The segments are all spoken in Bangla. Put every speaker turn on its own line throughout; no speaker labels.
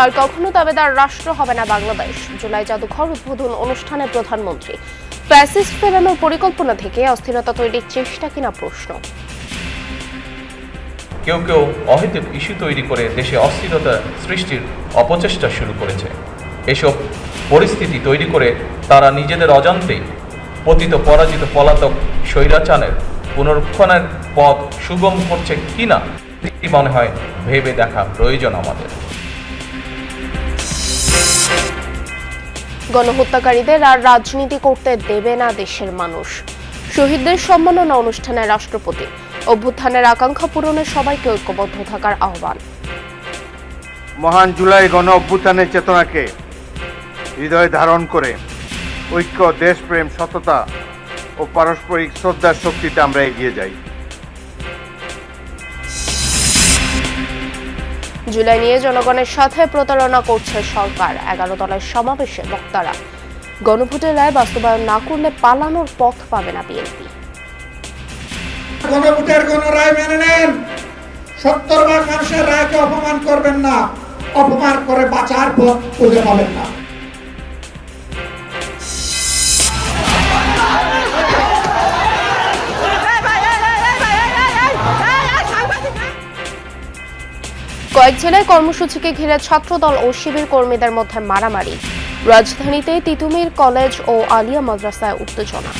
আর কখনো দাবেদার রাষ্ট্র হবে না বাংলাদেশ। জুলাই জাদুঘর উদ্বোধন অনুষ্ঠানে প্রধানমন্ত্রী। ফ্যাসিস্ট ফেরানোর পরিকল্পনা থেকে অস্থিরতা তৈরির চেষ্টা কিনা প্রশ্ন।
কেউ কেউ অহেতুক ইস্যু তৈরি করে দেশে অস্থিরতা সৃষ্টির অপচেষ্টা শুরু করেছে। এসব পরিস্থিতি তৈরি করে তারা নিজেদের অজান্তেই পতিত পরাজিত পলাতক স্বৈরাচারের পুনরুত্থানের পথ সুগম করছে কিনা মনে হয় ভেবে দেখা প্রয়োজন আমাদের।
গণহত্যাকারীদের আর রাজনীতি করতে দেবে না দেশের মানুষ। শহীদদের সম্মাননা অনুষ্ঠানে রাষ্ট্রপতি। অভ্যুত্থানের আকাঙ্ক্ষা পূরণে সবাইকে ঐক্যবদ্ধ থাকার আহ্বান।
মহান জুলাই গণ অভ্যুত্থানের চেতনাকে হৃদয়ে ধারণ করে ঐক্য, দেশপ্রেম, সততা ও পারস্পরিক শ্রদ্ধার শক্তিতে আমরা এগিয়ে যাই।
জুলাই নিয়ে জনগণের সাথে প্রতারণা করছে সরকার। 11 দলের সমাবেশে বক্তারা। গণভোটের রায় বাস্তবায়ন না করলে পালানোর পথ পাবে না বিএনপি।
গণভোটের রায় মেনে নেন। 70 ভাগ মানুষের রায়কে অপমান করবেন না। অপমান করে বাঁচার পথ খুঁজে পাবেন না।
কয়েক জেলায় কর্মসূচিকে ঘিরে ছাত্রদল ও শিবির কর্মীদের মধ্যে মারামারি। রাজধানীতে তিতুমির কলেজ ও আলিয়া মাদ্রাসায় উত্তেজনা।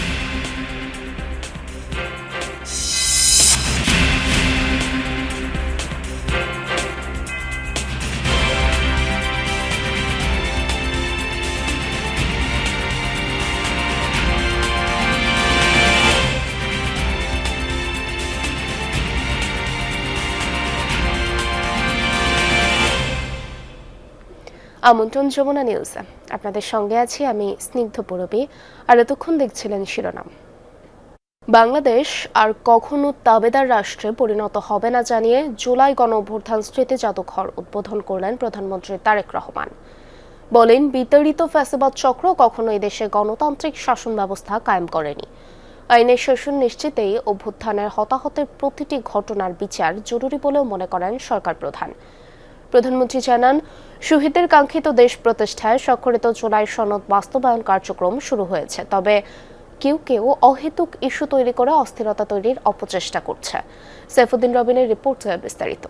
আমন্ত্রণ যমুনা নিউজে আপনাদের সঙ্গে আছি আমি স্নিগ্ধ পূরবী। আর এতক্ষণ দেখছিলেন শিরোনাম। বাংলাদেশ আর কখনো তাবেদার রাষ্ট্রে পরিণত হবে না জানিয়ে জুলাই গণ অভ্যুত্থান স্মৃতি জাদুঘর উদ্বোধন করলেন প্রধানমন্ত্রী তারেক রহমান। বলেন, বিতাড়িত ফ্যাসিবাদ চক্র কখনো দেশে গণতান্ত্রিক শাসন ব্যবস্থা কায়েম করেনি। আইনের শাসন নিশ্চিতেই অভ্যুত্থানের হতাহতের প্রতিটি ঘটনার বিচার জরুরি বলেও মনে করেন সরকার প্রধান। প্রধানমন্ত্রী জানান, শহীদদের কাঙ্ক্ষিত দেশ প্রতিষ্ঠায় স্বাক্ষরিত জুলাই সনদ বাস্তবায়ন কার্যক্রম শুরু হয়েছে। তবে কেউ কেউ অহেতুক ইস্যু তৈরি করে অস্থিরতা তৈরির অপচেষ্টা করছে। সাইফুদ্দিন রবিনের রিপোর্টে বিস্তারিত।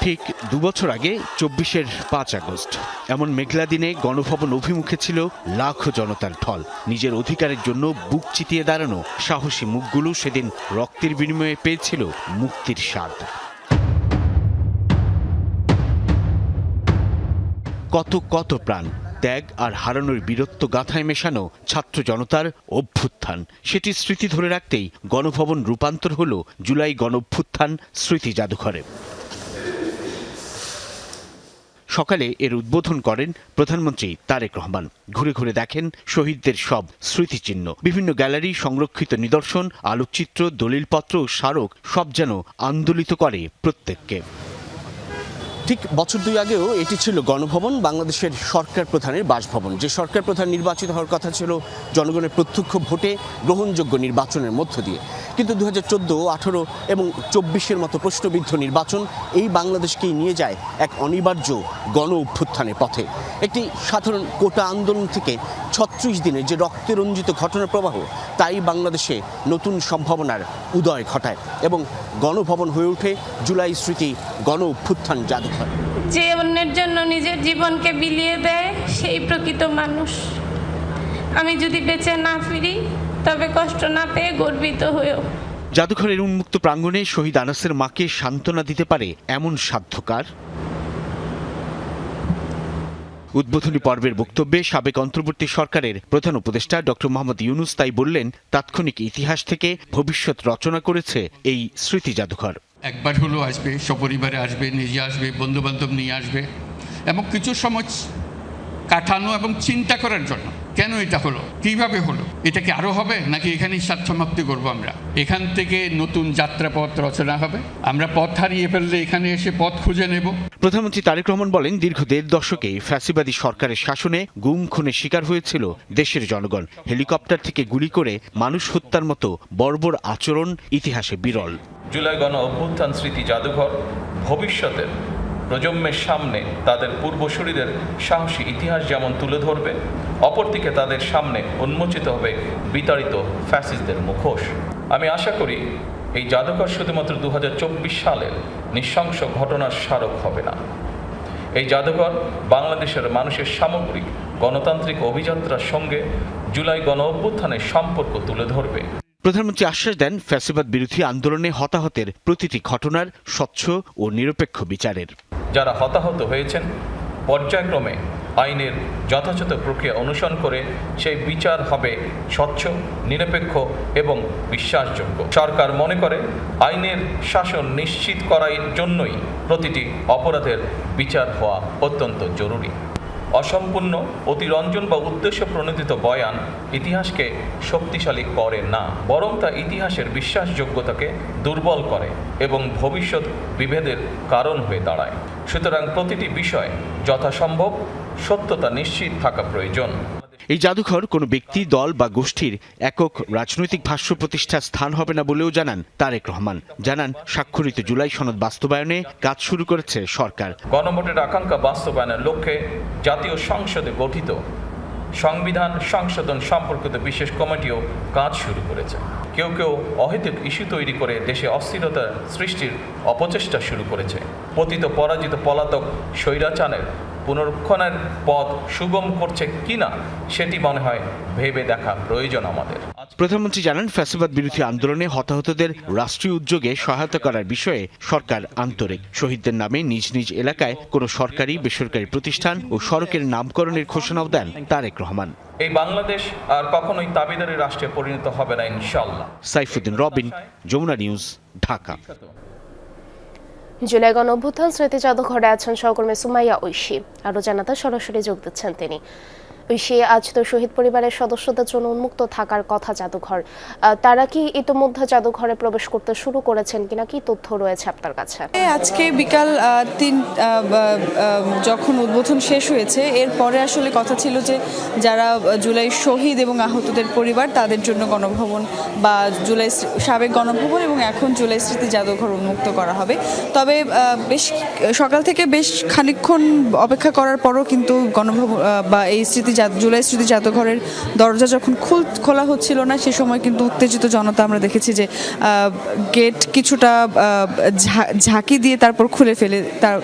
ঠিক 2 বছর আগে 24-এর 5 আগস্ট এমন মেঘলা দিনে গণভবন অভিমুখে ছিল লাখো জনতার ঢল। নিজের অধিকারের জন্য বুক চিতিয়ে দাঁড়ানো সাহসী মুখগুলো সেদিন রক্তের বিনিময়ে পেয়েছিল মুক্তির স্বাদ। কত কত প্রাণ ত্যাগ আর হারানোর বীরত্ব গাথায় মেশানো ছাত্র জনতার অভ্যুত্থান, সেটি স্মৃতি ধরে রাখতেই গণভবন রূপান্তর হলো জুলাই গণ অভ্যুত্থান স্মৃতি জাদুঘরে। সকালে এর উদ্বোধন করেন প্রধানমন্ত্রী তারেক রহমান। ঘুরে ঘুরে দেখেন শহীদদের সব স্মৃতিচিহ্ন, বিভিন্ন গ্যালারি, সংরক্ষিত নিদর্শন, আলোকচিত্র, দলিলপত্র ও স্মারক, সব যেন আন্দোলিত করে প্রত্যেককে। ঠিক বছর 2 আগেও এটি ছিল গণভবন, বাংলাদেশের সরকার প্রধানের বাসভবন। যে সরকার প্রধান নির্বাচিত হওয়ার কথা ছিল জনগণের প্রত্যক্ষ ভোটে গ্রহণযোগ্য নির্বাচনের মধ্য দিয়ে। কিন্তু 2014, 18 এবং 24-এর মতো প্রশ্নবিদ্ধ নির্বাচন এই বাংলাদেশকেই নিয়ে যায় এক অনিবার্য গণ অভ্যুত্থানের পথে। একটি সাধারণ কোটা আন্দোলন থেকে 36 দিনের যে রক্তে রঞ্জিত ঘটনার প্রবাহ, তাই বাংলাদেশে নতুন সম্ভাবনার উদয় ঘটায় এবং গণভবন হয়ে ওঠে জুলাই স্মৃতি গণ অভ্যুত্থান জাদুঘর।
যে অন্যের জন্য নিজের জীবনকে বিলিয়ে দেয় সেই প্রকৃত মানুষ। আমি যদি বেঁচে না ফিরি তবে কষ্ট না পেয়ে গর্বিত হয়েও।
জাদুঘরের উন্মুক্ত প্রাঙ্গণে শহীদ আনাসের মাকে সান্ত্বনা দিতে পারে এমন সাধ্যকার? উদ্বোধনী পর্বের বক্তব্যে সাবেক অন্তর্বর্তী সরকারের প্রধান উপদেষ্টা ডক্টর মোহাম্মদ ইউনুস তাই বললেন, তাৎক্ষণিক ইতিহাস থেকে ভবিষ্যৎ রচনা করেছে এই স্মৃতি জাদুঘর।
একবার হলো আসবে, সপরিবারে আসবে, নিজে আসবে, বন্ধু বান্ধব নিয়ে আসবে এবং কিছু সময় কাটানো এবং চিন্তা করার জন্য কেন এটা হলো, কিভাবে হলো, এটা কি আরো হবে নাকি এখানেই সাত সমাপ্তি করবো আমরা। এখান থেকে নতুন যাত্রাপথ রচনা হবে। আমরা পথ হারিয়ে ফেললে এখানে এসে পথ খুঁজে নেব।
প্রধানমন্ত্রী তারেক রহমান বলেন, দীর্ঘ 1.5 দশকে ফ্যাসিবাদী সরকারের শাসনে গুম খুনে শিকার হয়েছিল দেশের জনগণ। হেলিকপ্টার থেকে গুলি করে মানুষ হত্যার মতো বর্বর আচরণ ইতিহাসে বিরল।
জুলাই গণ অভ্যুত্থান স্মৃতি জাদুঘর ভবিষ্যতের প্রজন্মের সামনে তাদের পূর্বসূরিদের সাহসী ইতিহাস যেমন তুলে ধরবে, অপরদিকে তাদের সামনে উন্মোচিত হবে বিতাড়িত ফ্যাসিস্টদের মুখোশ। আমি আশা করি এই জাদুঘর শুধুমাত্র 2024 সালের নৃশংস ঘটনার স্মারক হবে না। এই জাদুঘর বাংলাদেশের মানুষের সামগ্রিক গণতান্ত্রিক অভিযাত্রার সঙ্গে জুলাই গণ অভ্যুত্থানের সম্পর্ক তুলে ধরবে।
প্রধানমন্ত্রী আশ্বাস দেন ফ্যাসিবাদ বিরোধী আন্দোলনে হতাহতের প্রতিটি ঘটনার স্বচ্ছ ও নিরপেক্ষ বিচারের।
যারা হতাহত হয়েছেন পর্যায়ক্রমে আইনের যথাযথ প্রক্রিয়া অনুসরণ করে সেই বিচার হবে স্বচ্ছ, নিরপেক্ষ এবং বিশ্বাসযোগ্য। সরকার মনে করে আইনের শাসন নিশ্চিত করার জন্যই প্রতিটি অপরাধের বিচার হওয়া অত্যন্ত জরুরি। অসম্পূর্ণ, অতিরঞ্জন বা উদ্দেশ্য প্রণোদিত বয়ান ইতিহাসকে শক্তিশালী করে না, বরং তা ইতিহাসের বিশ্বাসযোগ্যতাকে দুর্বল করে এবং ভবিষ্যৎ বিভেদের কারণ হয়ে দাঁড়ায়। সুতরাং প্রতিটি বিষয় যথাসম্ভব সত্যতা নিশ্চিত থাকা প্রয়োজন।
এই জাদুঘর কোনো ব্যক্তি, দল বা গোষ্ঠীর একক রাজনৈতিক ভাষ্য প্রতিষ্ঠার স্থান হবে না বলেও জানান তারেক রহমান। জানান স্বাক্ষরিত জুলাই সনদ বাস্তবায়নে কাজ শুরু করেছে সরকার।
গণভোটের আকাঙ্ক্ষা বাস্তবায়নের লক্ষ্যে জাতীয় সংসদে গঠিত সংবিধান সংশোধন সম্পর্কিত বিশেষ কমিটিও কাজ শুরু করেছে। কেউ কেউ অহেতুক ইস্যু তৈরি করে দেশে অস্থিরতা সৃষ্টির অপচেষ্টা শুরু করেছে। পতিত পরাজিত পলাতক স্বৈরাচারের পুনরুত্থানের পথ সুগম করছে কিনা সেটি মনে হয় ভেবে দেখা প্রয়োজন আমাদের।
প্রধানমন্ত্রী জানান ফ্যাসিবাদ বিরোধী আন্দোলনে হতাহতদের রাষ্ট্রীয় উদ্যোগে সহায়তা করার বিষয়ে সরকার আন্তরিক। শহীদদের নামে নিজ নিজ এলাকায় কোনো সরকারি বেসরকারি প্রতিষ্ঠান ও সড়কের নামকরণের ঘোষণাও দেন তারেক রহমান।
এই বাংলাদেশ আর কখনোই তাবেদারি রাষ্ট্রে পরিণত হবে না ইনশাআল্লাহ।
সাইফুদ্দিন রবিন, যমুনা নিউজ, ঢাকা।
জুলাই গণ অভ্যুত্থান স্মৃতি জাদুঘরে আছেন সহকর্মী সুমাইয়া ঐশী। আরও জানাতে সরাসরি যোগ দিচ্ছেন তিনি। ঐশী, আজ তো শহীদ পরিবারের সদস্যদের জন্য উন্মুক্ত থাকার কথা জাদুঘর, তারা কি ইতিমধ্যে জাদুঘরে প্রবেশ করতে শুরু করেছেন কিনা, কি তথ্য রয়েছে আপনার কাছে?
আজকে বিকাল 3 যখন উদ্বোধন শেষ হয়েছে, এরপরে আসলে কথা ছিল যে যারা জুলাই শহীদ এবং আহতদের পরিবার তাদের জন্য গণভবন বা জুলাই সাবেক গণভবন এবং এখন জুলাই স্মৃতি জাদুঘর উন্মুক্ত করা হবে। তবে বেশ সকাল থেকে বেশ খানিকক্ষণ অপেক্ষা করার পরও কিন্তু গণভবন বা এই জুলাই স্মৃতি জাদুঘরের দরজা যখন খোলা হচ্ছিল না, সে সময় কিন্তু উত্তেজিত জনতা আমরা দেখেছি যে গেট কিছুটা ঝাঁকি দিয়ে তারপর খুলে ফেলে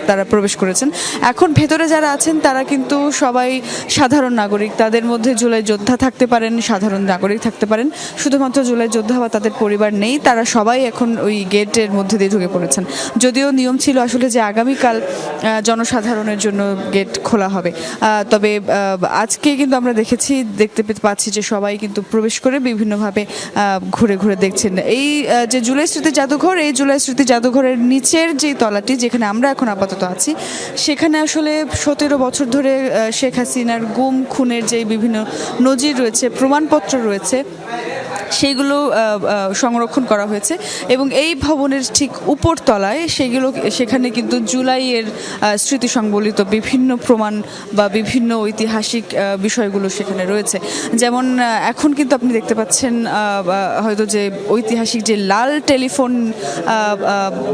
তারা প্রবেশ করেছেন। এখন ভেতরে যারা আছেন তারা কিন্তু সবাই সাধারণ নাগরিক। তাদের মধ্যে জুলাই যোদ্ধা থাকতে পারেন, সাধারণ নাগরিক থাকতে পারেন, শুধুমাত্র জুলাই যোদ্ধা বা তাদের পরিবার নেই। তারা সবাই এখন ওই গেটের মধ্যে দিয়ে ঢুকে পড়েছেন। যদিও নিয়ম ছিল আসলে যে আগামীকাল জনসাধারণের জন্য গেট খোলা হবে, তবে আজকে কিন্তু আমরা দেখতে পাচ্ছি যে সবাই কিন্তু প্রবেশ করে বিভিন্নভাবে ঘুরে ঘুরে দেখছেন এই যে জুলাই স্মৃতি জাদুঘর। এই জুলাই স্মৃতি জাদুঘরের নিচের যে তলাটি, যেখানে আমরা এখন আপাতত আছি, সেখানে আসলে 17 বছর ধরে শেখ হাসিনার গুম খুনের যে বিভিন্ন নজির রয়েছে, প্রমাণপত্র রয়েছে, সেইগুলো সংরক্ষণ করা হয়েছে এবং এই ভবনের ঠিক উপর তলায় সেখানে কিন্তু জুলাইয়ের স্মৃতি সংবলিত বিভিন্ন প্রমাণ বা বিভিন্ন ঐতিহাসিক বিষয়গুলো সেখানে রয়েছে। যেমন এখন কিন্তু আপনি দেখতে পাচ্ছেন হয়তো যে ঐতিহাসিক যে লাল টেলিফোন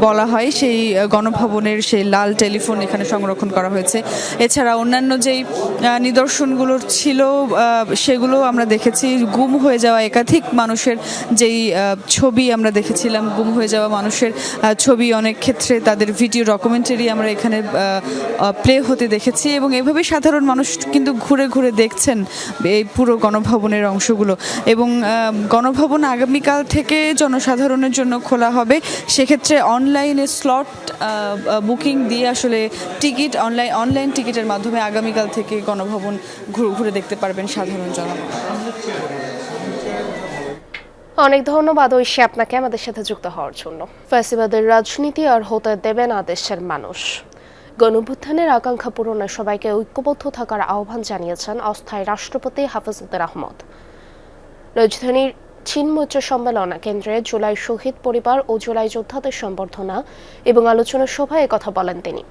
বলা হয়, সেই গণভবনের সেই লাল টেলিফোন এখানে সংরক্ষণ করা হয়েছে। এছাড়া অন্যান্য যেই নিদর্শনগুলো ছিল সেগুলো আমরা দেখেছি। গুম হয়ে যাওয়া একাধিক মানুষের যেই ছবি আমরা দেখেছিলাম, গুম হয়ে যাওয়া মানুষের ছবি, অনেক ক্ষেত্রে তাদের ভিডিও ডকুমেন্টারি আমরা এখানে প্লে হতে দেখেছি এবং এভাবে সাধারণ মানুষ কিন্তু ঘুরে ঘুরে দেখছেন এই পুরো গণভবনের অংশগুলো। এবং গণভবন আগামীকাল থেকে জনসাধারণের জন্য খোলা হবে। সেক্ষেত্রে অনলাইনে স্লট বুকিং দিয়ে আসলে টিকিট অনলাইন টিকিটের মাধ্যমে আগামীকাল থেকে গণভবন ঘুরে দেখতে পারবেন সাধারণ জনগণ।
অনেক ধন্যবাদ ঐশী আপনাকে আমাদের সাথে যুক্ত হওয়ার জন্য। ফ্যাসিবাদের রাজনীতি আর হতে দেবে না দেশের মানুষ। গণঅভ্যুত্থানের আকাঙ্ক্ষা পূরণে সবাইকে ঐক্যবদ্ধ থাকার আহ্বান জানিয়েছেন অস্থায়ী রাষ্ট্রপতি হাফিজউদ্দিন আহমদ। রাজধানীর চিনমৈত্র সম্মেলন কেন্দ্রে জুলাই শহীদ পরিবার ও জুলাই যোদ্ধাদের সম্বর্ধনা এবং আলোচনা সভায় কথা বলেন তিনি।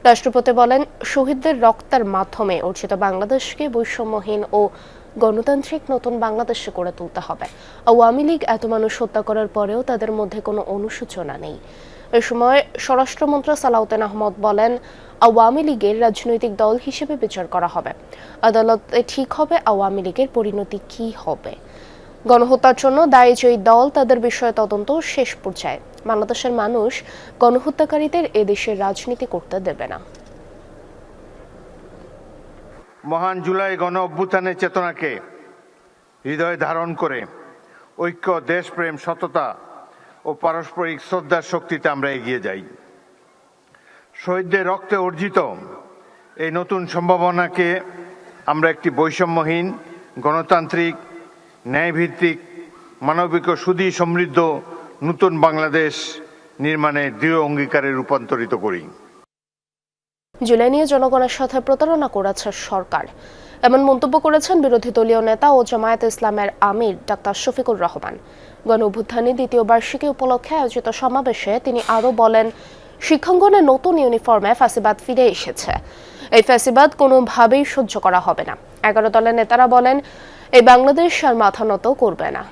রাষ্ট্রপতি বলেন, শহীদদের রক্তের মাধ্যমে অর্জিত বাংলাদেশকে বৈষম্যহীন ও গণতান্ত্রিক নতুন বাংলাদেশে গড়ে তুলতে হবে। আওয়ামী লীগ এত মানুষ হত্যা করার পরেও তাদের মধ্যে কোনো অনুশোচনা নেই। এ সময় স্বরাষ্ট্রমন্ত্রী সালাউদ্দিন আহমদ বলেন, আওয়ামী লীগের রাজনৈতিক দল হিসেবে বিচার করা হবে। আদালতে ঠিক হবে আওয়ামী লীগের পরিণতি কি হবে। গণহত্যার জন্য দায়ী যেই দল, তাদের বিষয়ে তদন্ত শেষ পর্যায়ে। বাংলাদেশের মানুষ গণহত্যাকারীদের এদেশের রাজনীতি করতে দেবে না।
মহান জুলাই গণ অভ্যুত্থানের চেতনাকে হৃদয়ে ধারণ করে ঐক্য, দেশপ্রেম, সততা ও পারস্পরিক শ্রদ্ধার শক্তিতে আমরা এগিয়ে যাই। শহীদদের রক্তে অর্জিত এই নতুন সম্ভাবনাকে আমরা একটি বৈষম্যহীন, গণতান্ত্রিক, ন্যায়ভিত্তিক, মানবিক ও সুধী সমৃদ্ধ নতুন বাংলাদেশ নির্মাণে দৃঢ় অঙ্গীকারে রূপান্তরিত করি।
জুলাই নিয়ে জনগণের সাথে প্রতারণা করেছে সরকার, এমন মন্তব্য করেছেন বিরোধী দলীয় নেতা ও জামায়াতে ইসলামের আমির ডাক্তার শফিকুর রহমান। গণ অভ্যুত্থানের দ্বিতীয় বার্ষিকী উপলক্ষে আয়োজিত সমাবেশে তিনি আরও বলেন, শিক্ষাঙ্গনে নতুন ইউনিফর্মে ফ্যাসিবাদ ফিরে এসেছে। এই ফ্যাসিবাদ কোনোভাবেই সহ্য করা হবে না। 11 দলের নেতারা বলেন, এই বাংলাদেশ আর মাথা নত করবে না।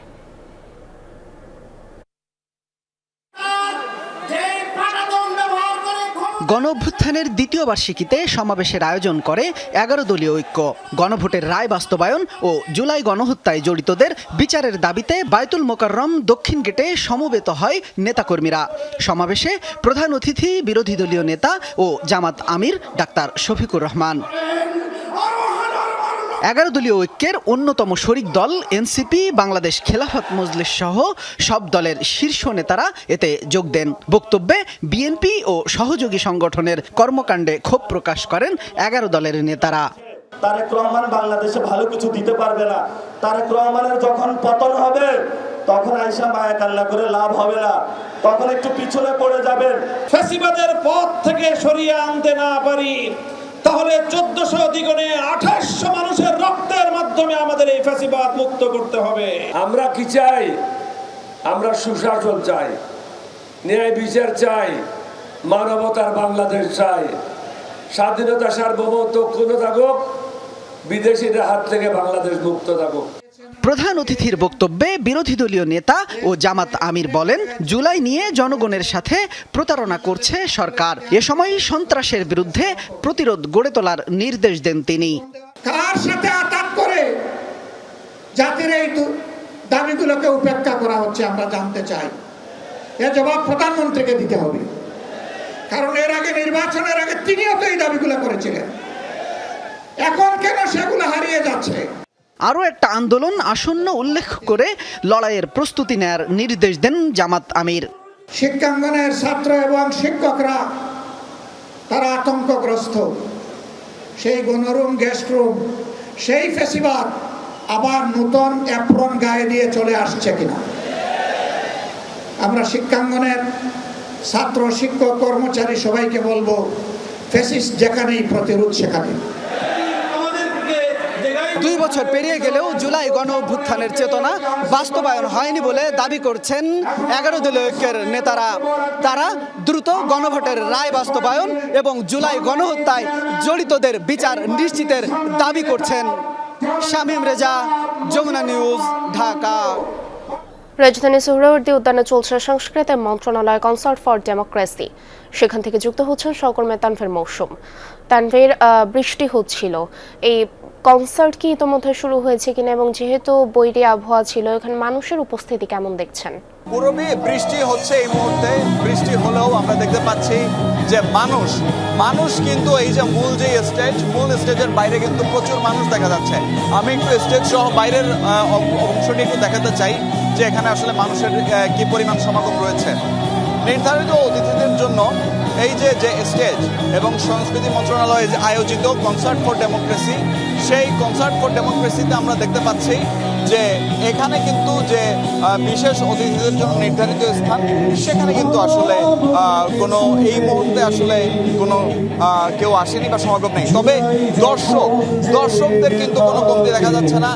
গণঅভ্যুত্থানের দ্বিতীয় বার্ষিকীতে সমাবেশের আয়োজন করে 11 দলীয় ঐক্য। গণভোটের রায় বাস্তবায়ন ও জুলাই গণহত্যায় জড়িতদের বিচারের দাবিতে বায়তুল মোকাররম দক্ষিণ গেটে সমবেত হয় নেতাকর্মীরা। সমাবেশে প্রধান অতিথি বিরোধী দলীয় নেতা ও জামাত আমির ডাক্তার শফিকুর রহমান। 11 দলীয় ঐক্যের অন্যতম শরিক দল এনসিপি, বাংলাদেশ খেলাফত মজলিস সহ সব দলের শীর্ষ নেতারা এতে যোগ দেন। বক্তব্যে বিএনপি ও সহযোগী সংগঠনের কর্মকাণ্ডে ক্ষোভ প্রকাশ করেন 11 দলের নেতারা।
তারেক রহমান বাংলাদেশে ভালো কিছু দিতে পারবে না। তারেক রহমানের যখন পতন হবে তখন আইসা মায়া কান্না করে লাভ হবে না, তখন একটু পিছনে পড়ে যাবেন।
ফ্যাসিবাদের পথ থেকে সরিয়ে আনতে না পারি, তাহলে 1400 দ্বিগুণে 2800 মানুষের রক্তের মাধ্যমে আমাদের এই ফ্যাসিবাদ মুক্ত করতে হবে।
আমরা কি চাই? আমরা সুশাসন চাই, ন্যায় বিচার চাই, মানবতার বাংলাদেশ চাই, স্বাধীনতা, সার্বভৌমত্ব অক্ষুণ্ণ থাকুক, বিদেশিদের হাত থেকে বাংলাদেশ মুক্ত থাকুক।
প্রধান অতিথির বক্তব্যে বিরোধী দলীয় নেতা ও জামাত আমির বলেন, জুলাই নিয়ে জনগণের সাথে প্রতারণা করছে সরকার। এ সময় সন্ত্রাসের বিরুদ্ধে প্রতিরোধ গড়ে তোলার নির্দেশ দেন তিনি।
কার সাথে আঘাত করে জাতির এই দাবিগুলোকে উপেক্ষা করা হচ্ছে আমরা জানতে চাই। এর জবাব প্রধানমন্ত্রীকে দিতে হবে, কারণ এর আগে নির্বাচনের আগে তিনিও তো এই দাবিগুলো করেছিলেন। এখন কেন সেগুলো হারিয়ে যাচ্ছে?
আরও একটা আন্দোলন আসন্ন উল্লেখ করে লড়াইয়ের প্রস্তুতি নেয়ার নির্দেশ দেন জামাত আমির।
শিক্ষাঙ্গনের ছাত্র এবং শিক্ষকরা তারা আতঙ্কগ্রস্ত। সেই গণরুম, গেস্ট রুম, সেই ফ্যাসিবাদ আবার নতুন অ্যাপ্রন গায়ে দিয়ে চলে আসছে কিনা। আমরা শিক্ষাঙ্গনের ছাত্র, শিক্ষক, কর্মচারী সবাইকে বলবো, ফ্যাসিস্ট যেখানেই প্রতিরোধ সেখানে।
2 বছর পেরিয়ে গেলেও জুলাই গণ অভ্যুত্থানের চেতনা বাস্তবায়ন হয়নি বলে দাবি করছেন 11 দলীয় ঐক্যের নেতারা। তারা দ্রুত গণভোটের রায় বাস্তবায়ন এবং জুলাই গণহত্যায় জড়িতদের বিচার নিশ্চিতের দাবি করছেন। শামীম রেজা, যমুনা নিউজ, ঢাকা।
রাজধানী সোহরাওয়ার্দী উদ্যানে চলছে সংস্কৃতি মন্ত্রণালয় কনসার্ট ফর ডেমোক্রেসি। সেখান থেকে যুক্ত হচ্ছেন সহকর্মী তানভীর মৌসুম। তানভীর, বৃষ্টি হচ্ছিল, এই কনসার্ট কি ইতোমধ্যে শুরু হয়েছে কিনা, এবং যেহেতু বৈরী আবহাওয়া ছিল, এখানে মানুষের উপস্থিতি কেমন দেখছেন?
পুরোপুরি বৃষ্টি হচ্ছে এই মুহূর্তে। বৃষ্টি হলেও আমরা দেখতে পাচ্ছি যে মানুষ কিন্তু এই যে মূল স্টেজের বাইরে কিন্তু প্রচুর মানুষ দেখা যাচ্ছে। আমি একটু স্টেজ সহ বাইরের অংশটি একটু দেখাতে চাই যে এখানে আসলে মানুষের কি পরিমাণ সমাগম রয়েছে। নির্ধারিত অতিথিদের জন্য এই যে স্টেজ এবং সংস্কৃতি মন্ত্রণালয় আয়োজিত কনসার্ট ফর ডেমোক্রেসি, সেই কনসার্ট ফর ডেমোক্রেসিতে আমরা দেখতে পাচ্ছি যে এখানে কিন্তু যে বিশেষ অতিথিদের জন্য নির্ধারিত স্থান, সেখানে কিন্তু আসলে কোনো এই মুহূর্তে আসলে কোনো কেউ আসেনি বা সমাগম নেই। তবে দর্শকদের কিন্তু কোনো কমতি দেখা যাচ্ছে না।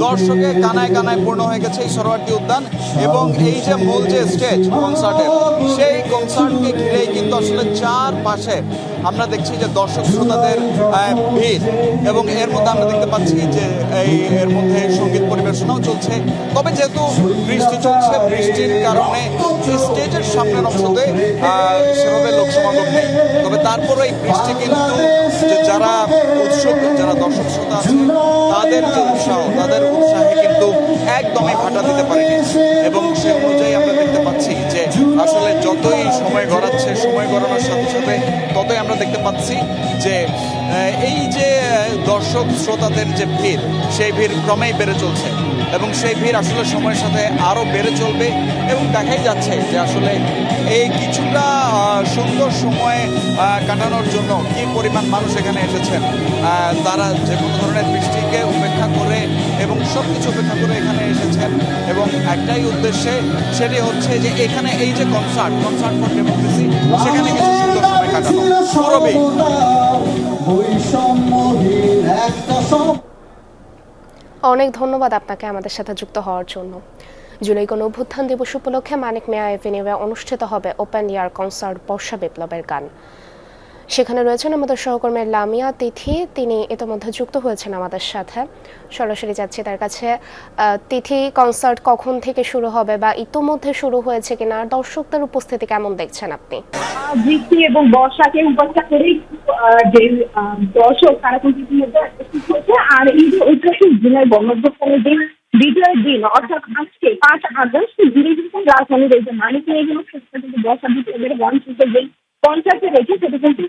দর্শকে কানায় কানায় পূর্ণ হয়ে গেছে এই সরোয়ার্দী উদ্যান, এবং এই যে মূল যে স্টেজ কনসার্টের, সেই কনসার্টকে ঘিরেই কিন্তু আসলে চারপাশে আমরা দেখছি যে দর্শক শ্রোতাদের ভিড়, এবং এর মধ্যে আমরা দেখতে পাচ্ছি যে এর মধ্যে সঙ্গীত পরিবেশনাও চলছে। তবে যেহেতু বৃষ্টি চলছে, বৃষ্টির কারণে স্টেজের সামনের অংশতে সেভাবে লোক সমাগম নেই। তবে তারপরে এই বৃষ্টি কিন্তু যারা উৎসুক, যারা দর্শক শ্রোতা আছে, তাদের যে উৎসাহ, তাদের উৎসাহে কিন্তু একদমই ভাটা দিতে পারেনি। এবং সে অনুযায়ী আমরা দেখতে পাচ্ছি যে আসলে যতই সময় গড়াচ্ছে, সময় গড়ানোর সাথে সাথে ততই আমরা দেখতে পাচ্ছি যে এই যে দর্শক শ্রোতাদের যে ভিড়, সেই ভিড় ক্রমেই বেড়ে চলছে, এবং সেই ভিড় আসলে সময়ের সাথে আরও বেড়ে চলবে। এবং দেখাই যাচ্ছে যে আসলে এই কিছুটা সুন্দর সময় কাটানোর জন্য কি পরিমাণ মানুষ এখানে এসেছেন। তারা যে কোনো ধরনের বৃষ্টিকে উপেক্ষা করে এবং সব কিছু উপেক্ষা করে এখানে এসেছেন, এবং একটাই উদ্দেশ্যে, সেটি হচ্ছে যে এখানে এই যে কনসার্ট ফর ডেমোক্রেসি, সেখানে কিছু সুন্দর সময় কাটানো। পুরোপুরি
অনেক ধন্যবাদ আপনাকে আমাদের সাথে যুক্ত হওয়ার জন্য। জুলাই গণ অভ্যুত্থান দিবস উপলক্ষে মানিক মিয়া এভিনিউয়ে অনুষ্ঠিত হবে ওপেন এয়ার কনসার্ট বর্ষা বিপ্লবের গান। সেখানে রয়েছেন আমাদের সহকর্মী লামিয়া তিথি, তিনি ইতিমধ্যে যুক্ত হয়েছেন আমাদের সাথে। সরাসরি যাচ্ছি তার কাছে। তিথি, কনসার্ট কখন থেকে শুরু হবে বা ইতিমধ্যে শুরু হয়েছে কিনা, দর্শকদের উপস্থিতি কেমন দেখছেন আপনি?
বৃষ্টি এবং বর্ষাকে উপেক্ষা করেই যে দর্শক তারা কিন্তু উপস্থিত হয়েছে। আর এই যে ঐতিহাসিক জুলাই গণ অভ্যুত্থানের দিন, বিজয়ের দিন, অর্থাৎ আজকে 5 আগস্ট, জুড়ে কিন্তু রাজধানীর এই যে মানিক মিয়া এভিনিউ কিন্তু বর্ষা বিপ্লবের গান শুনতে যে কনসার্টে রেখে, সেটা কিন্তু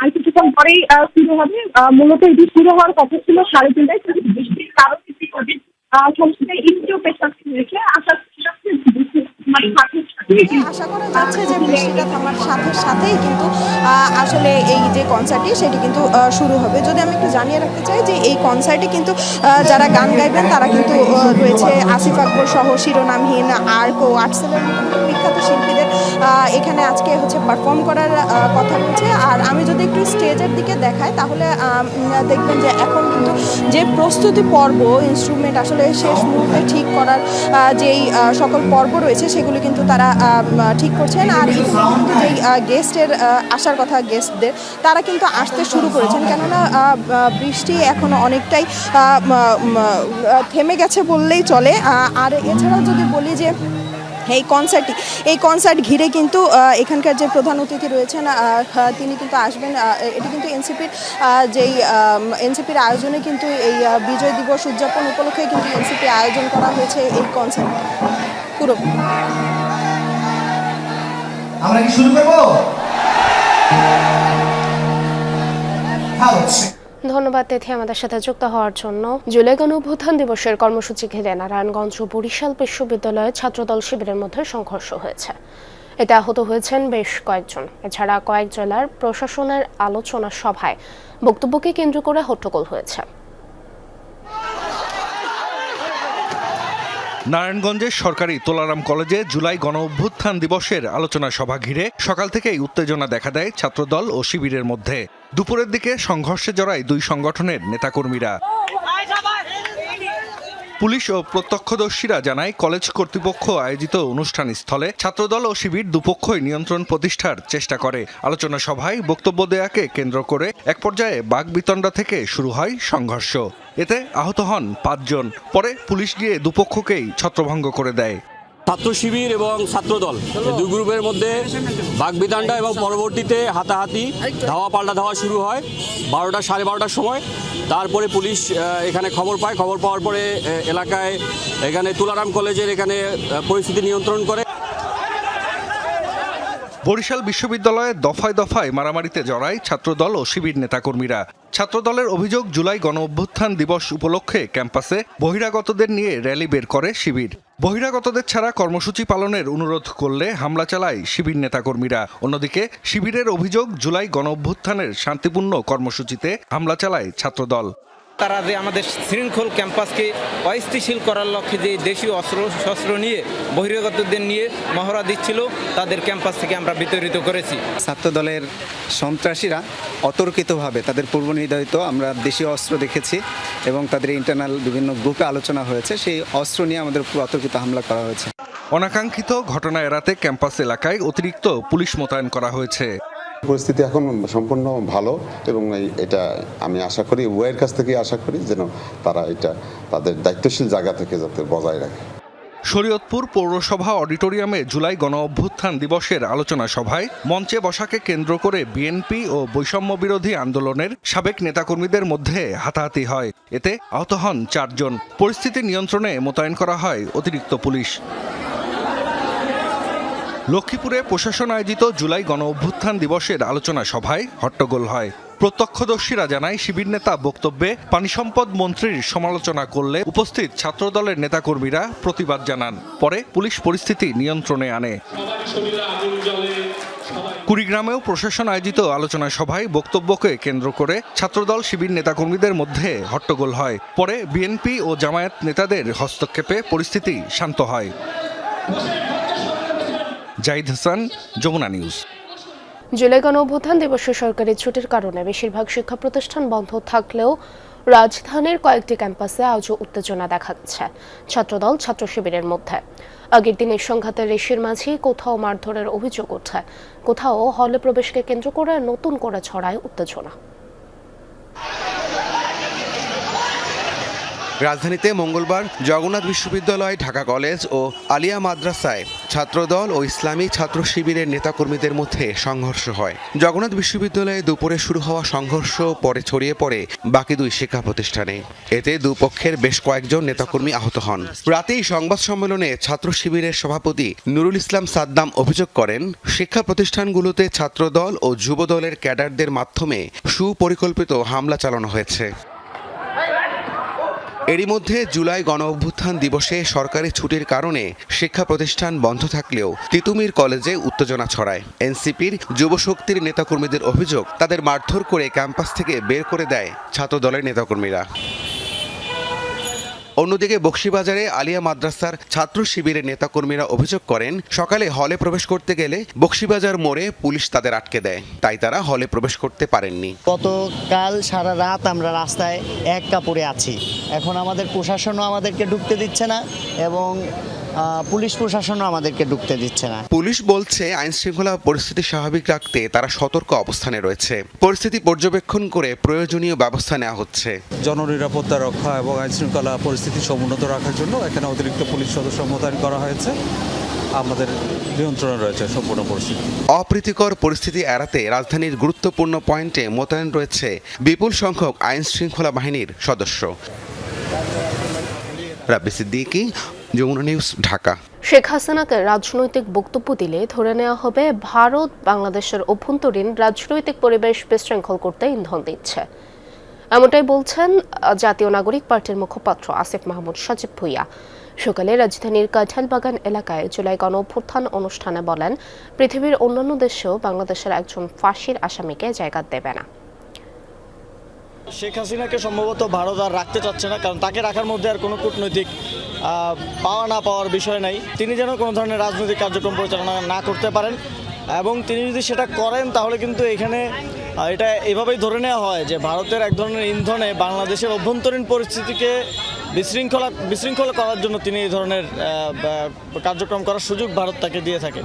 আর কিছুক্ষণ পরেই শুরু হবে। মূলত এটি শুরু হওয়ার কথা ছিল 3:30টায়, কিন্তু বৃষ্টির কারণে সংস্থায় একটু পেছন রেখে
আশা করা যাচ্ছে যে বৃষ্টিটা থামার সাথে সাথেই কিন্তু আসলে এই যে কনসার্টটি সেটি কিন্তু শুরু হবে। যদি আমি একটু জানিয়ে রাখতে চাই যে এই কনসার্টে কিন্তু যারা গান গাইবেন তারা কিন্তু রয়েছে আসিফ আকবর সহ শিরোনামহীন, আর্ক ও আর্টসেলের বিখ্যাত শিল্পীদের এখানে আজকে পারফর্ম করার কথা রয়েছে। আর আমি যদি একটু স্টেজের দিকে দেখাই, তাহলে দেখবেন যে এখন কিন্তু যে প্রস্তুতি পর্ব, ইনস্ট্রুমেন্ট আসলে শেষ মুহূর্তে ঠিক করার যেই সকল পর্ব রয়েছে সেগুলো কিন্তু তারা ঠিক করছেন। আর কিন্তু যেই গেস্টের আসার কথা, গেস্টদের তারা কিন্তু আসতে শুরু করেছেন, কেননা বৃষ্টি এখনো অনেকটাই থেমে গেছে বললেই চলে। আর এছাড়াও যদি বলি যে এই কনসার্ট ঘিরে কিন্তু এখানকার যে প্রধান অতিথি রয়েছেন তিনি কিন্তু আসবেন। এটি কিন্তু এনসিপির আয়োজনে কিন্তু এই বিজয় দিবস উদযাপন উপলক্ষে কিন্তু এনসিপি আয়োজন করা হয়েছে এই কনসার্ট। পুরো
আমরা কি শুরু করব?
ধন্যবাদ তিথি আমাদের সাথে যুক্ত হওয়ার জন্য। জুলাই গণ অভ্যুত্থান দিবসের কর্মসূচি ঘিরে নারায়ণগঞ্জ ও বরিশাল বিশ্ববিদ্যালয়ে ছাত্রদল শিবিরের মধ্যে সংঘর্ষ হয়েছে। এতে আহত হয়েছেন বেশ কয়েকজন। এছাড়া কয়েক জেলার প্রশাসনের আলোচনা সভায় বক্তব্যকে কেন্দ্র করে হট্টগোল হয়েছে।
নারায়ণগঞ্জের সরকারি তোলারাম কলেজে জুলাই গণ অভ্যুত্থান দিবসের আলোচনা সভা ঘিরে সকাল থেকেই উত্তেজনা দেখা দেয় ছাত্রদল ও শিবিরের মধ্যে। দুপুরের দিকে সংঘর্ষে জড়ায় দুই সংগঠনের নেতাকর্মীরা। পুলিশ ও প্রত্যক্ষদর্শীরা জানায়, কলেজ কর্তৃপক্ষ আয়োজিত অনুষ্ঠান স্থলে ছাত্রদল ও শিবির দুপক্ষই নিয়ন্ত্রণ প্রতিষ্ঠার চেষ্টা করে। আলোচনা সভায় বক্তব্য দেয়াকে কেন্দ্র করে এক পর্যায়ে বাকবিতণ্ডা থেকে শুরু হয় সংঘর্ষ। এতে আহত হন 5 জন। পরে পুলিশ গিয়ে দুপক্ষকেই ছত্রভঙ্গ করে দেয়।
ছাত্র শিবির এবং ছাত্রদল দুই গ্রুপের মধ্যে বাকবিতণ্ডা এবং পরবর্তীতে হাতাহাতি, ধাওয়া পাল্টা ধাওয়া শুরু হয় 12টা সাড়ে 12টার সময়। তারপরে পুলিশ এখানে খবর পায়। খবর পাওয়ার পরে এলাকায় এখানে তুলারাম কলেজের এখানে পরিস্থিতি নিয়ন্ত্রণ করে।
বরিশাল বিশ্ববিদ্যালয়ে দফায় দফায় মারামারিতে জড়ায় ছাত্রদল ও শিবির নেতাকর্মীরা। ছাত্রদলের অভিযোগ, জুলাই গণ অভ্যুত্থান দিবস উপলক্ষে ক্যাম্পাসে বহিরাগতদের নিয়ে র্যালি বের করে শিবির। বহিরাগতদের ছাড়া কর্মসূচি পালনের অনুরোধ করলে হামলা চালায় শিবির নেতাকর্মীরা। অন্যদিকে শিবিরের অভিযোগ, জুলাই গণ অভ্যুত্থানের শান্তিপূর্ণ কর্মসূচিতে হামলা চালায় ছাত্রদল।
তারা যে আমাদের শৃঙ্খল ক্যাম্পাসকে অস্থিতিশীল করার লক্ষ্যে যে দেশীয় শস্ত্র নিয়ে বহিরাগতদের নিয়ে মহড়া দিচ্ছিল, তাদের ক্যাম্পাস থেকে আমরা বিতাড়িত করেছি।
ছাত্রদলের সন্ত্রাসীরা অতর্কিতভাবে তাদের পূর্ব নির্ধারিত আমরা দেশীয় অস্ত্র দেখেছি এবং তাদের ইন্টারনাল বিভিন্ন গ্রুপে আলোচনা হয়েছে, সেই অস্ত্র নিয়ে আমাদের উপর অতর্কিত হামলা করা হয়েছে।
অনাকাঙ্ক্ষিত ঘটনা এড়াতে ক্যাম্পাস এলাকায় অতিরিক্ত পুলিশ মোতায়েন করা হয়েছে।
পরিস্থিতি এখন সম্পূর্ণ ভালো এবং এটা আমি আশা করি উভয়ের কাছ থেকে আশা করি যেন তারা এটা তাদের দায়িত্বশীল জায়গা থেকে যাতে বজায় রাখে।
শরীয়তপুর পৌরসভা অডিটোরিয়ামে জুলাই গণ অভ্যুত্থান দিবসের আলোচনা সভায় মঞ্চে বসাকে কেন্দ্র করে বিএনপি ও বৈষম্য বিরোধী আন্দোলনের সাবেক নেতাকর্মীদের মধ্যে হাতাহাতি হয়। এতে আহত হন 4 জন। পরিস্থিতি নিয়ন্ত্রণে মোতায়েন করা হয় অতিরিক্ত পুলিশ। লক্ষ্মীপুরে প্রশাসন আয়োজিত জুলাই গণ অভ্যুত্থান দিবসের আলোচনা সভায় হট্টগোল হয়। প্রত্যক্ষদর্শীরা জানায়, শিবির নেতা বক্তব্যে পানি সম্পদ মন্ত্রীর সমালোচনা করলে উপস্থিত ছাত্রদলের নেতাকর্মীরা প্রতিবাদ জানান। পরে পুলিশ পরিস্থিতি নিয়ন্ত্রণে আনে। কুড়িগ্রামেও প্রশাসন আয়োজিত আলোচনা সভায় বক্তব্যকে কেন্দ্র করে ছাত্রদল শিবির নেতাকর্মীদের মধ্যে হট্টগোল হয়। পরে বিএনপি ও জামায়াত নেতাদের হস্তক্ষেপে পরিস্থিতি শান্ত হয়। জাহিদ হাসান, যমুনা নিউজ।
জুলাই গণ অভ্যুত্থান দিবসে সরকারি ছুটির কারণে বেশিরভাগ শিক্ষা প্রতিষ্ঠান বন্ধ থাকলেও রাজধানীর কয়েকটি ক্যাম্পাসে আজও উত্তেজনা দেখা যাচ্ছে ছাত্রদল ছাত্র শিবিরের মধ্যে। আগের দিনের সংঘাতের রেশের মাঝে কোথাও মারধরের অভিযোগ ওঠে, কোথাও হলে প্রবেশকে কেন্দ্র করে নতুন করে ছড়ায় উত্তেজনা।
রাজধানীতে মঙ্গলবার জগন্নাথ বিশ্ববিদ্যালয়, ঢাকা কলেজ ও আলিয়া মাদ্রাসায় ছাত্রদল ও ইসলামী ছাত্র শিবিরের নেতাকর্মীদের মধ্যে সংঘর্ষ হয়। জগন্নাথ বিশ্ববিদ্যালয়ে দুপুরে শুরু হওয়া সংঘর্ষ পরে ছড়িয়ে পড়ে বাকি 2 শিক্ষা প্রতিষ্ঠানে। এতে দুপক্ষের বেশ কয়েকজন নেতাকর্মী আহত হন। রাতেই সংবাদ সম্মেলনে ছাত্র শিবিরের সভাপতি নুরুল ইসলাম সাদ্দাম অভিযোগ করেন, শিক্ষা প্রতিষ্ঠানগুলোতে ছাত্রদল ও যুবদলের ক্যাডারদের মাধ্যমে সুপরিকল্পিত হামলা চালানো হয়েছে। এরই মধ্যে জুলাই গণ অভ্যুত্থান দিবসে সরকারি ছুটির কারণে শিক্ষা প্রতিষ্ঠান বন্ধ থাকলেও তিতুমির কলেজে উত্তেজনা ছড়ায়। এনসিপির যুবশক্তির নেতাকর্মীদের অভিযোগ, তাদের মারধর করে ক্যাম্পাস থেকে বের করে দেয় ছাত্রদলের নেতাকর্মীরা। অন্যদিকে বকশীবাজারে আলিয়া মাদ্রাসার ছাত্র শিবিরের নেতাকর্মীরা অভিযোগ করেন, সকালে হলে প্রবেশ করতে গেলে বকশীবাজার মোড়ে পুলিশ তাদের আটকে দেয়, তাই তারা হলে প্রবেশ করতে পারেননি।
গতকাল সারা রাত আমরা রাস্তায় এক কাপড়ে আছি। এখন আমাদের প্রশাসনও আমাদেরকে ঢুকতে দিচ্ছে না এবং পুলিশ প্রশাসনও আমাদেরকে ঢুকতে দিচ্ছে না।
পুলিশ বলছে, আইন শৃঙ্খলা পরিস্থিতি স্বাভাবিক রাখতে তারা সতর্ক অবস্থানে রয়েছে। পরিস্থিতি পর্যবেক্ষণ করে প্রয়োজনীয় ব্যবস্থা নেওয়া হচ্ছে।
জননিরাপত্তা রক্ষা এবং আইন শৃঙ্খলা পরিস্থিতি সমুন্নত রাখার জন্য এখানে অতিরিক্ত পুলিশ সদস্য মোতায়েন করা হয়েছে। আমাদের নিয়ন্ত্রণে রয়েছে সম্পূর্ণ পরিস্থিতি।
অপ্রীতিকর পরিস্থিতি এড়াতে রাজধানীর গুরুত্বপূর্ণ পয়েন্টে মোতায়েন রয়েছে বিপুল সংখ্যক আইন শৃঙ্খলা বাহিনীর সদস্য। রাব্বি সিদ্দিকী, যমুনা নিউজ, ঢাকা।
শেখ হাসিনাকে রাজনৈতিক বক্তব্য দিলে ধরে নেওয়া হবে ভারত বাংলাদেশের অভ্যন্তরীণ রাজনৈতিক পরিবেশ বিশৃঙ্খল করতে ইন্ধন দিচ্ছে, এমনটাই বলছেন জাতীয় নাগরিক পার্টির মুখপাত্র আসিফ মাহমুদ সজীব ভুইয়া। সকালে রাজধানীর কাঁঠালবাগান এলাকায় জুলাই গণ অভ্যুত্থান অনুষ্ঠানে বলেন, পৃথিবীর অন্যান্য দেশেও বাংলাদেশের একজন ফাঁসির আসামিকে জায়গা দেবে না।
শেখ হাসিনাকে সম্ভবত ভারত আর রাখতে চাচ্ছে না, কারণ তাকে রাখার মধ্যে আর কোনো কূটনৈতিক পাওয়া না পাওয়ার বিষয় নাই। তিনি যেন কোনো ধরনের রাজনৈতিক কার্যক্রম পরিচালনা না করতে পারেন, এবং তিনি যদি সেটা করেন তাহলে কিন্তু এখানে এটা এভাবেই ধরে নেওয়া হয় যে ভারতের এক ধরনের ইন্ধনে বাংলাদেশের অভ্যন্তরীণ পরিস্থিতিকে বিশৃঙ্খলা করার জন্য তিনি এই ধরনের কার্যক্রম করার সুযোগ ভারত তাকে দিয়ে থাকে।